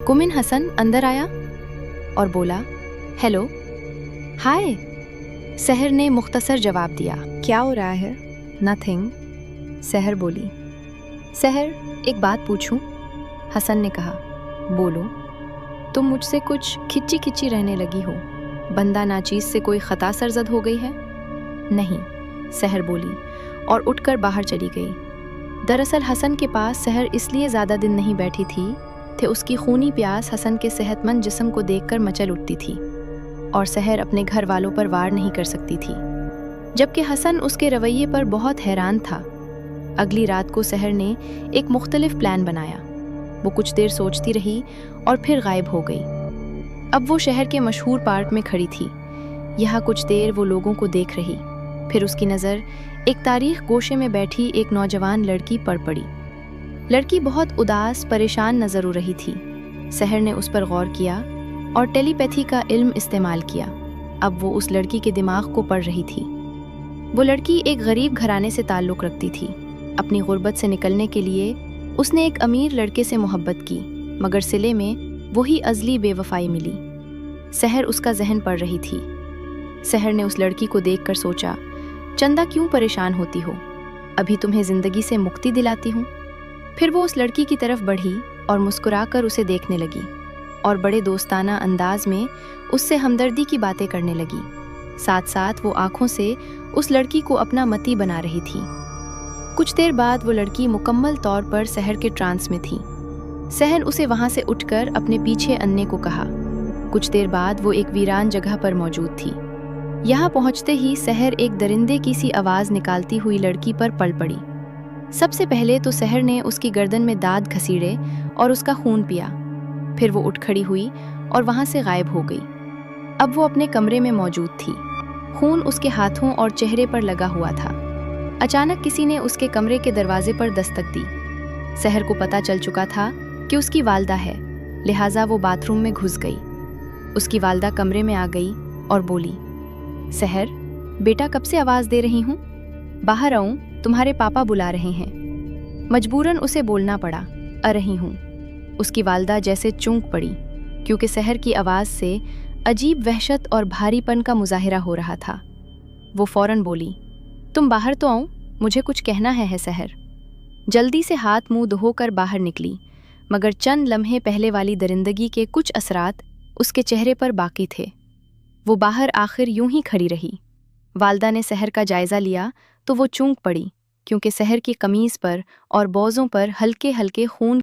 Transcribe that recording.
Cumin Hasan अंदर आया और बोला, हेलो, हाय। सहर ने मुख्तसर जवाब दिया, क्या हो रहा है? नथिंग। सहर बोली। सहर, एक बात पूछूं? हसन ने कहा, बोलो। तुम मुझसे कुछ खिच्ची खिच्ची रहने लगी हो। बंदा नाचीज से कोई खता सरजद हो गई है? नहीं, सहर बोली और उठकर बाहर चली गई। दरअसल हसन के पास सहर इसलिए ज़्यादा दिन नहीं बैठी थी उसकी खूनी प्यास हसन के सेहतमंद जिस्म को देखकर मचल उठती थी और सहर अपने घर वालों पर वार नहीं कर सकती थी, जबकि हसन उसके रवैये पर बहुत हैरान था। अगली रात को सहर ने एक मुख्तलिफ प्लान बनाया। वो कुछ देर सोचती रही और फिर गायब हो गई। अब वो शहर के मशहूर पार्क में खड़ी थी। यहाँ कुछ देर वो लोगों को देख रही, फिर उसकी नज़र एक तारीख गोशे में बैठी एक नौजवान लड़की पर पड़ी। लड़की बहुत उदास, परेशान नजर आ रही थी। सहर ने उस पर गौर किया और टेलीपैथी का इल्म इस्तेमाल किया। अब वो उस लड़की के दिमाग को पढ़ रही थी। वो लड़की एक गरीब घराने से ताल्लुक़ रखती थी। अपनी गुर्बत से निकलने के लिए उसने एक अमीर लड़के से मोहब्बत की, मगर सिले में वही अज़ली बेवफाई मिली। सहर उसका जहन पढ़ रही थी। सहर ने उस लड़की को देखकर सोचा, चंदा क्यों परेशान होती हो? अभी तुम्हें ज़िंदगी से मुक्ति दिलाती हूँ। फिर वो उस लड़की की तरफ बढ़ी और मुस्कुराकर उसे देखने लगी और बड़े दोस्ताना अंदाज में उससे हमदर्दी की बातें करने लगी। साथ साथ वो आंखों से उस लड़की को अपना मती बना रही थी। कुछ देर बाद वो लड़की मुकम्मल तौर पर सहर के ट्रांस में थी। सहर उसे वहाँ से उठकर अपने पीछे अन्ने को कहा। कुछ देर बाद वो एक वीरान जगह पर मौजूद थी। यहाँ पहुँचते ही सहर एक दरिंदे की सी आवाज़ निकालती हुई लड़की पर पड़ पड़ी। सबसे पहले तो सहर ने उसकी गर्दन में दांत घसीड़े और उसका खून पिया। फिर वो उठ खड़ी हुई और वहाँ से गायब हो गई। अब वो अपने कमरे में मौजूद थी। खून उसके हाथों और चेहरे पर लगा हुआ था। अचानक किसी ने उसके कमरे के दरवाजे पर दस्तक दी। सहर को पता चल चुका था कि उसकी वालदा है, लिहाजा वो बाथरूम में घुस गई। उसकी वालदा कमरे में आ गई और बोली, सहर बेटा, कब से आवाज़ दे रही हूँ? बाहर आऊँ, तुम्हारे पापा बुला रहे हैं। मजबूरन उसे बोलना पड़ा, आ रही हूँ। उसकी वालदा जैसे चूक पड़ी, क्योंकि सहर की आवाज़ से अजीब वहशत और भारीपन का मुजाहिरा हो रहा था। वो फौरन बोली, तुम बाहर तो आओ, मुझे कुछ कहना है सहर। जल्दी से हाथ मुंह धोकर बाहर निकली, मगर चंद लम्हे पहले वाली दरिंदगी के कुछ असरात उसके चेहरे पर बाकी थे। वो बाहर आखिर यूं ही खड़ी रही। वालदा ने सहर का जायज़ा लिया तो वो चूक पड़ी, क्योंकि सहर की कमीज़ पर और बौज़ों पर हल्के हल्के खून